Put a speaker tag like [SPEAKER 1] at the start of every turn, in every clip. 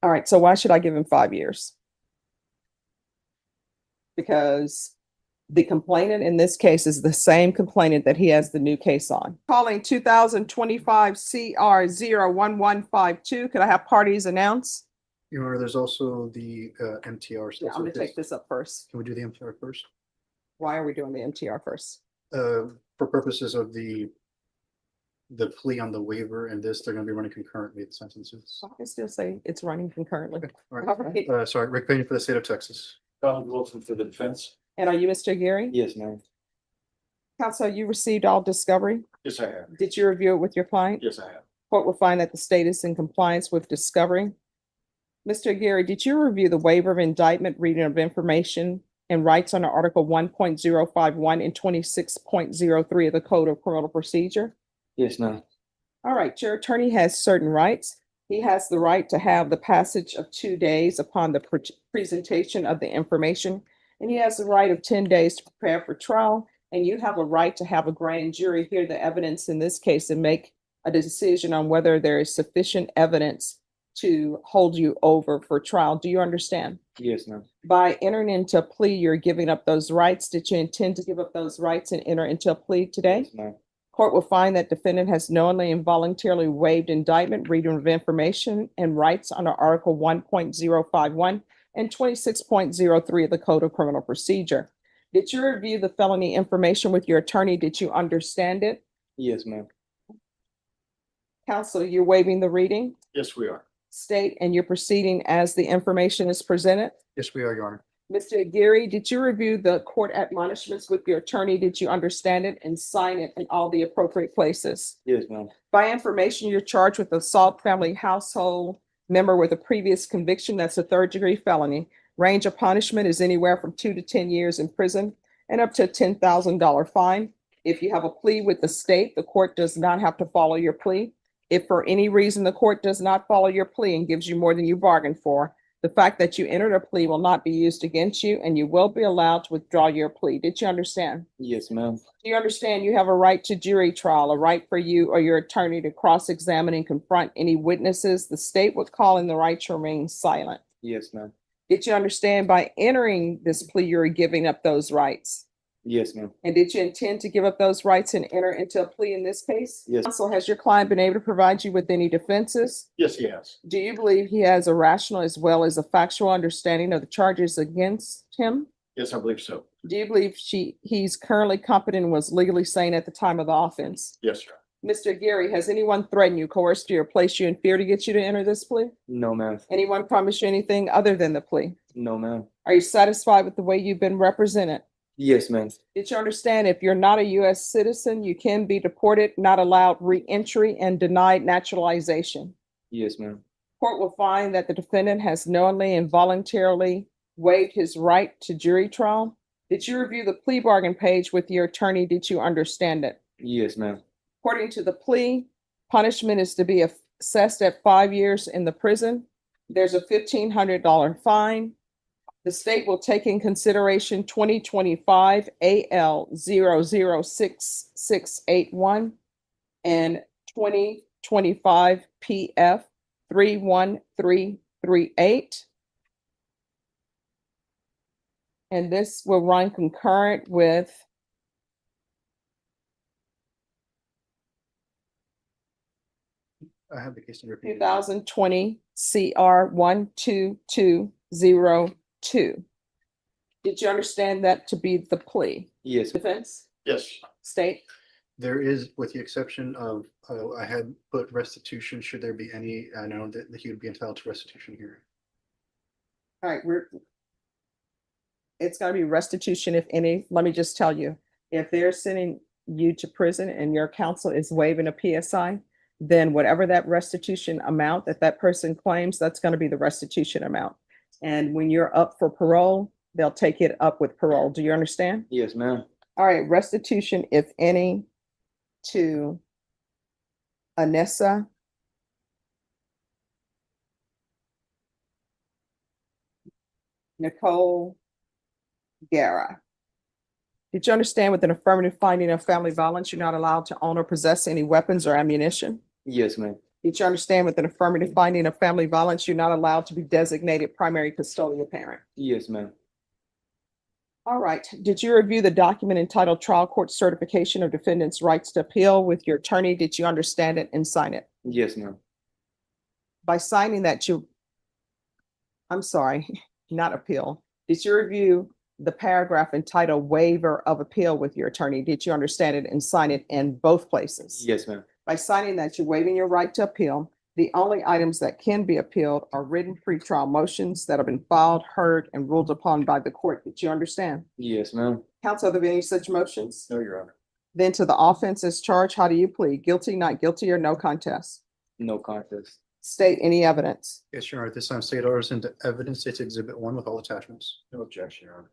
[SPEAKER 1] All right, so why should I give him 5 years? Because the complainant in this case is the same complainant that he has the new case on. Calling 2025 CR 01152. Could I have parties announce?
[SPEAKER 2] Your Honor, there's also the MTR.
[SPEAKER 1] Yeah, I'm gonna take this up first.
[SPEAKER 2] Can we do the MTR first?
[SPEAKER 1] Why are we doing the MTR first?
[SPEAKER 2] For purposes of the plea on the waiver and this, they're gonna be running concurrently, the sentences.
[SPEAKER 1] I can still say it's running concurrently.
[SPEAKER 2] All
[SPEAKER 1] All
[SPEAKER 2] right.
[SPEAKER 1] right.
[SPEAKER 2] Sorry, Rick Payne for the state of Texas.
[SPEAKER 3] Donald Wilson for the defense.
[SPEAKER 1] And are you Mr. Aguirre?
[SPEAKER 3] Yes, ma'am.
[SPEAKER 1] Counsel, you received all discovery?
[SPEAKER 3] Yes, I have.
[SPEAKER 1] Did you review it with your client?
[SPEAKER 3] Yes, I have.
[SPEAKER 1] Court will find that the state is in compliance with discovery. Mr. Aguirre, did you review the waiver of indictment, reading of information, and rights under Article 1.051 and 26.03 of the Code of Criminal Procedure?
[SPEAKER 3] Yes, ma'am.
[SPEAKER 1] All right, your attorney has certain rights. He has the right to have the passage of 2 days upon the presentation of the information, and he has the right of 10 days to prepare for trial, and you have a right to have a grand jury hear the evidence in this case and make a decision on whether there is sufficient evidence to hold you over for trial. Do you understand?
[SPEAKER 3] Yes, ma'am.
[SPEAKER 1] By entering into a plea, you're giving up those rights. Did you intend to give up those rights and enter into a plea today?
[SPEAKER 3] Yes, ma'am.
[SPEAKER 1] Court will find that defendant has knowingly and voluntarily waived indictment, reading of information, and rights under Article 1.051 and 26.03 of the Code of Criminal Procedure. Did you review the felony information with your attorney? Did you understand it?
[SPEAKER 3] Yes, ma'am.
[SPEAKER 1] Counsel, you're waiving the reading,
[SPEAKER 3] Yes, we are.
[SPEAKER 1] state, and you're proceeding as the information is presented.
[SPEAKER 2] Yes, we are, Your Honor.
[SPEAKER 1] Mr. Aguirre, did you review the court admonishments with your attorney? Did you understand it and sign it in all the appropriate places?
[SPEAKER 3] Yes, ma'am.
[SPEAKER 1] By information, you're charged with assault family household member with a previous conviction. That's a third-degree felony. Range of punishment is anywhere from 2 to 10 years in prison and up to a $10,000 fine. If you have a plea with the state, the court does not have to follow your plea. If for any reason the court does not follow your plea and gives you more than you bargained for, the fact that you entered a plea will not be used against you, and you will be allowed to withdraw your plea. Did you understand?
[SPEAKER 3] Yes, ma'am.
[SPEAKER 1] Do you understand you have a right to jury trial, a right for you or your attorney to cross-examine and confront any witnesses? The state would call in the right to remain silent.
[SPEAKER 3] Yes, ma'am.
[SPEAKER 1] Did you understand by entering this plea, you're giving up those rights?
[SPEAKER 3] Yes, ma'am.
[SPEAKER 1] And did you intend to give up those rights and enter into a plea in this case?
[SPEAKER 3] Yes.
[SPEAKER 1] Counsel, has your client been able to provide you with any defenses?
[SPEAKER 3] Yes, he has.
[SPEAKER 1] Do you believe he has a rational as well as a factual understanding of the charges against him?
[SPEAKER 3] Yes, I believe so.
[SPEAKER 1] Do you believe he's currently competent and was legally sane at the time of the offense?
[SPEAKER 3] Yes, sir.
[SPEAKER 1] Mr. Aguirre, has anyone threatened you, coerced you, or placed you in fear to get you to enter this plea?
[SPEAKER 3] No, ma'am.
[SPEAKER 1] Anyone promised you anything other than the plea?
[SPEAKER 3] No, ma'am.
[SPEAKER 1] Are you satisfied with the way you've been represented?
[SPEAKER 3] Yes, ma'am.
[SPEAKER 1] Did you understand if you're not a U.S. citizen, you can be deported, not allowed re-entry, and denied naturalization?
[SPEAKER 3] Yes, ma'am.
[SPEAKER 1] Court will find that the defendant has knowingly and voluntarily waived his right to jury trial. Did you review the plea bargain page with your attorney? Did you understand it?
[SPEAKER 3] Yes, ma'am.
[SPEAKER 1] According to the plea, punishment is to be assessed at 5 years in the prison. There's a $1,500 fine. The state will take in consideration 2025 AL 006681 and 2025 PF 31338. And this will run concurrent with
[SPEAKER 2] I have the case number.
[SPEAKER 1] 2020 CR 12202. Did you understand that to be the plea?
[SPEAKER 3] Yes.
[SPEAKER 1] Defense,
[SPEAKER 3] Yes.
[SPEAKER 1] state?
[SPEAKER 2] There is, with the exception of, I had put restitution, should there be any, I know that he would be entitled to restitution here.
[SPEAKER 1] All right, it's gonna be restitution if any. Let me just tell you, if they're sending you to prison and your counsel is waiving a PSI, then whatever that restitution amount that person claims, that's gonna be the restitution amount. And when you're up for parole, they'll take it up with parole. Do you understand?
[SPEAKER 3] Yes, ma'am.
[SPEAKER 1] All right, restitution, if any, to Anessa Nicole Guerra. Did you understand with an affirmative finding of family violence, you're not allowed to own or possess any weapons or ammunition?
[SPEAKER 3] Yes, ma'am.
[SPEAKER 1] Did you understand with an affirmative finding of family violence, you're not allowed to be designated primary custodial parent?
[SPEAKER 3] Yes, ma'am.
[SPEAKER 1] All right. Did you review the document entitled Trial Court Certification of Defendant's Rights to Appeal with your attorney? Did you understand it and sign it?
[SPEAKER 3] Yes, ma'am.
[SPEAKER 1] By signing that I'm sorry, not appeal. Did you review the paragraph entitled Waiver of Appeal with your attorney? Did you understand it and sign it in both places?
[SPEAKER 3] Yes, ma'am.
[SPEAKER 1] By signing that, you're waiving your right to appeal. The only items that can be appealed are written pretrial motions that have been filed, heard, and ruled upon by the court. Did you understand?
[SPEAKER 3] Yes, ma'am.
[SPEAKER 1] Counsel, are there any such motions?
[SPEAKER 3] No, Your Honor.
[SPEAKER 1] Then to the offense as charged, how do you plead? Guilty, not guilty, or no contest?
[SPEAKER 3] No contest.
[SPEAKER 1] State any evidence.
[SPEAKER 2] Yes, Your Honor. At this time, state orders into evidence. States Exhibit 1 with all attachments.
[SPEAKER 3] No objection, Your Honor.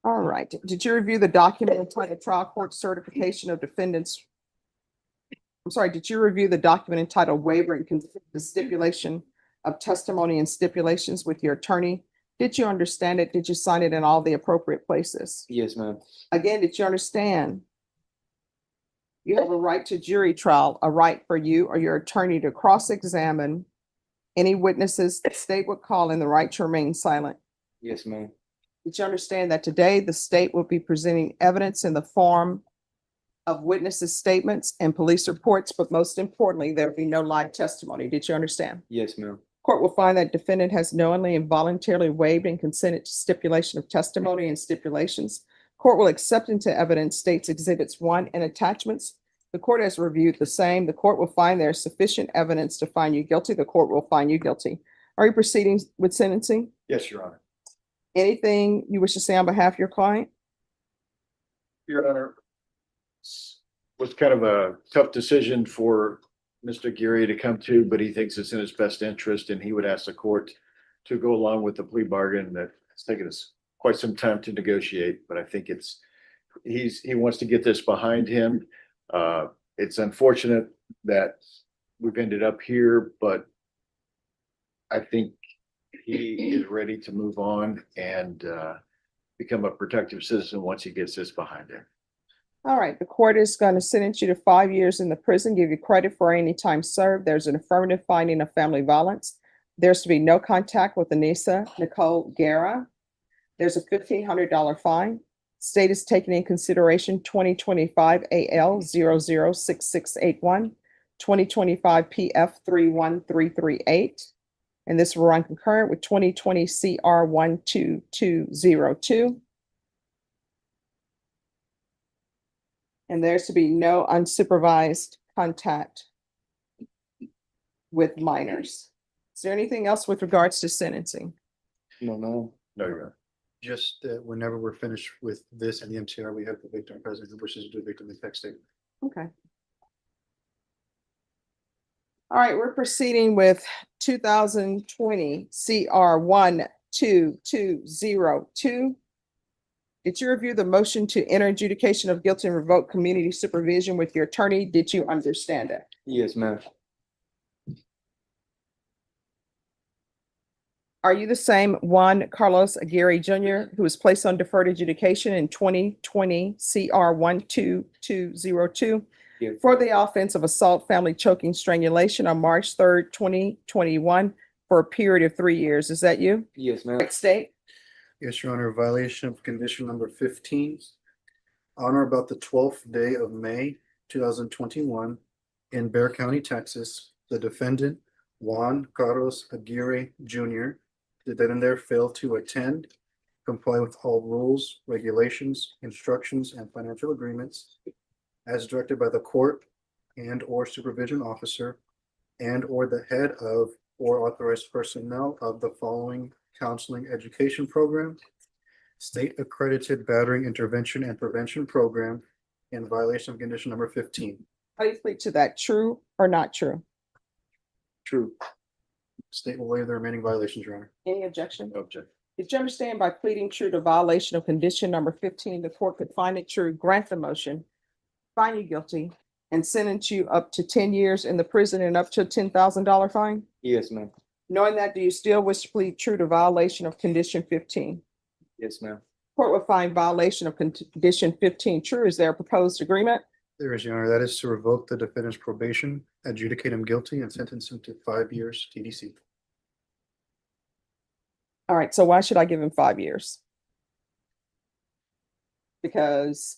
[SPEAKER 1] All right. Did you review the document entitled Trial Court Certification of Defendants? I'm sorry, did you review the document entitled Waiver and Consent to Stipulation of Testimony and Stipulations with your attorney? Did you understand it? Did you sign it in all the appropriate places?
[SPEAKER 3] Yes, ma'am.
[SPEAKER 1] Again, did you understand? You have a right to jury trial, a right for you or your attorney to cross-examine any witnesses the state would call, and the right to remain silent.
[SPEAKER 3] Yes, ma'am.
[SPEAKER 1] Did you understand that today the state will be presenting evidence in the form of witnesses' statements and police reports, but most importantly, there will be no live testimony? Did you understand?
[SPEAKER 3] Yes, ma'am.
[SPEAKER 1] Court will find that defendant has knowingly and voluntarily waived and consented to stipulation of testimony and stipulations. Court will accept into evidence states Exhibits 1 and attachments. The court has reviewed the same. The court will find there is sufficient evidence to find you guilty. The court will find you guilty. Are you proceeding with sentencing?
[SPEAKER 3] Yes, Your Honor.
[SPEAKER 1] Anything you wish to say on behalf of your client?
[SPEAKER 4] Your Honor, was kind of a tough decision for Mr. Aguirre to come to, but he thinks it's in his best interest, and he would ask the court to go along with the plea bargain that it's taken us quite some time to negotiate, but I think he wants to get this behind him. It's unfortunate that we've ended up here, but I think he is ready to move on and become a productive citizen once he gets this behind him.
[SPEAKER 1] All right, the court is going to sentence you to 5 years in the prison, give you credit for any time served. There's an affirmative finding of family violence. There's to be no contact with Anissa Nicole Guerra. There's a $1,500 fine. State is taking in consideration 2025 AL 006681, 2025 PF 31338. And this will run concurrent with 2020 CR 12202. And there's to be no unsupervised contact with minors. Is there anything else with regards to sentencing?
[SPEAKER 3] No, no.
[SPEAKER 4] No, Your Honor.
[SPEAKER 2] Just that whenever we're finished with this and the MTR, we have the victim present who wishes to do a victim impact statement.
[SPEAKER 1] Okay. All right, we're proceeding with 2020 CR 12202. Did you review the motion to enter adjudication of guilt and revoke community supervision with your attorney? Did you understand it?
[SPEAKER 3] Yes, ma'am.
[SPEAKER 1] Are you the same Juan Carlos Aguirre Jr. who was placed on deferred adjudication in 2020 CR 12202
[SPEAKER 3] Yes.
[SPEAKER 1] for the offense of assault, family choking, strangulation on March 3rd, 2021 for a period of 3 years? Is that you?
[SPEAKER 3] Yes, ma'am.
[SPEAKER 1] Correct state?
[SPEAKER 2] Yes, Your Honor, violation of condition number 15. On or about the 12th day of May, 2021, in Bexar County, Texas, the defendant, Juan Carlos Aguirre Jr., did then and there fail to attend, comply with all rules, regulations, instructions, and financial agreements as directed by the court and or supervision officer and or the head of or authorized personnel of the following counseling education program, state accredited battering intervention and prevention program in violation of condition number 15.
[SPEAKER 1] How do you plead to that? True or not true?
[SPEAKER 3] True.
[SPEAKER 2] State will waive the remaining violations, Your Honor.
[SPEAKER 1] Any objection?
[SPEAKER 4] No objection.
[SPEAKER 1] Did you understand by pleading true to violation of condition number 15, the court could find it true, grant the motion, find you guilty, and sentence you up to 10 years in the prison and up to a $10,000 fine?
[SPEAKER 3] Yes, ma'am.
[SPEAKER 1] Knowing that, do you still wish to plead true to violation of condition 15?
[SPEAKER 3] Yes, ma'am.
[SPEAKER 1] Court will find violation of condition 15 true. Is there a proposed agreement?
[SPEAKER 2] There is, Your Honor. That is to revoke the defendant's probation adjudicate him guilty and sentence him to 5 years TDC.
[SPEAKER 1] All right, so why should I give him 5 years? Because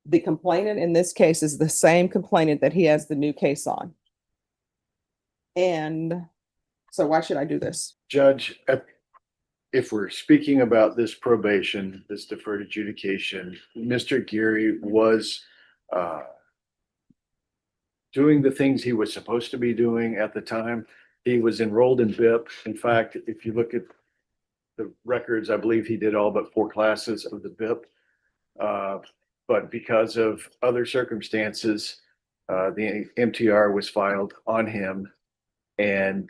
[SPEAKER 1] the complainant in this case is the same complainant that he has the new case on. And so why should I do this?
[SPEAKER 4] Judge, if we're speaking about this probation, this deferred adjudication, Mr. Geary was doing the things he was supposed to be doing at the time. He was enrolled in BIP. In fact, if you look at the records, I believe he did all but 4 classes of the BIP. But because of other circumstances, the MTR was filed on him, and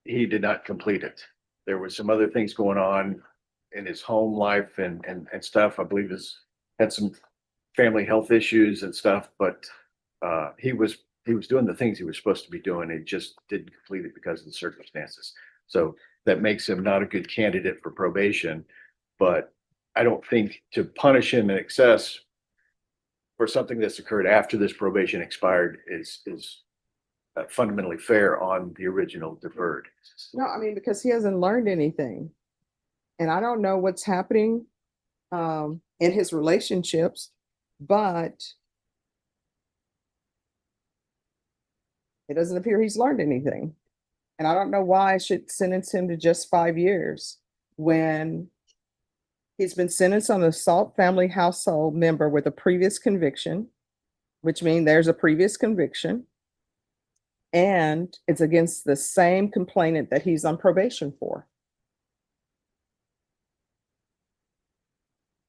[SPEAKER 4] he did not complete it. There was some other things going on in his home life and stuff. I believe had some family health issues and stuff, but he was doing the things he was supposed to be doing. He just didn't complete it because of the circumstances. So that makes him not a good candidate for probation. But I don't think to punish him in excess for something that's occurred after this probation expired is fundamentally fair on the original deferred.
[SPEAKER 1] No, I mean, because he hasn't learned anything. And I don't know what's happening in his relationships, but it doesn't appear he's learned anything. And I don't know why I should sentence him to just 5 years when he's been sentenced on an assault family household member with a previous conviction, which means there's a previous conviction. And it's against the same complainant that he's on probation for.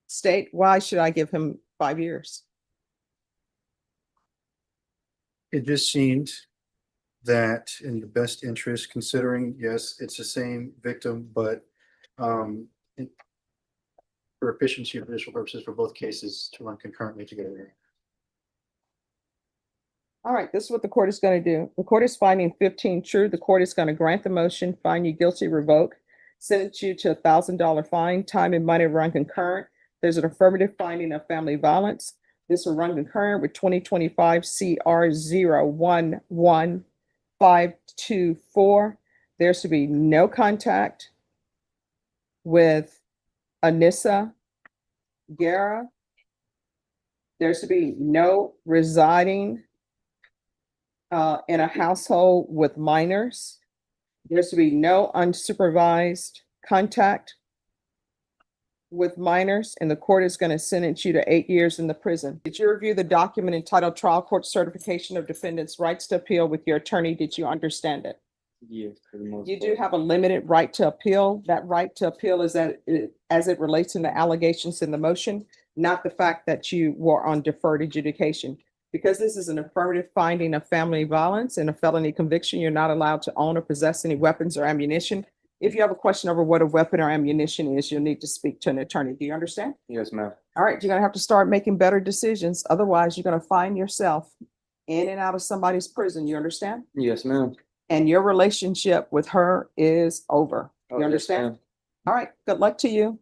[SPEAKER 1] State, why should I give him 5 years?
[SPEAKER 2] It just seemed that in the best interest, considering, yes, it's the same victim, but for efficiency of judicial purposes for both cases to run concurrently together.
[SPEAKER 1] All right, this is what the court is going to do. The court is finding 15 true. The court is going to grant the motion, find you guilty, revoke, sentence you to $1,000 fine, time and money run concurrent. There's an affirmative finding of family violence. This will run concurrent with 2025 CR 011524. There should be no contact with Anissa Guerra. There should be no residing in a household with minors. There should be no unsupervised contact with minors, and the court is going to sentence you to 8 years in the prison. Did you review the document entitled Trial Court Certification of Defendant's Rights to Appeal with your attorney? Did you understand it?
[SPEAKER 3] Yes, for the most
[SPEAKER 1] You do
[SPEAKER 3] part.
[SPEAKER 1] have a limited right to appeal. That right to appeal is that as it relates to the allegations in the motion, not the fact that you were on deferred adjudication. Because this is an affirmative finding of family violence and a felony conviction, you're not allowed to own or possess any weapons or ammunition. If you have a question over what a weapon or ammunition is, you'll need to speak to an attorney. Do you understand?
[SPEAKER 3] Yes, ma'am.
[SPEAKER 1] All right, you're gonna have to start making better decisions. Otherwise, you're gonna find yourself in and out of somebody's prison. You understand?
[SPEAKER 3] Yes, ma'am.
[SPEAKER 1] And your relationship with her is over.
[SPEAKER 3] Oh,
[SPEAKER 1] You
[SPEAKER 3] yes,
[SPEAKER 1] understand?
[SPEAKER 3] ma'am.
[SPEAKER 1] All right, good luck to you.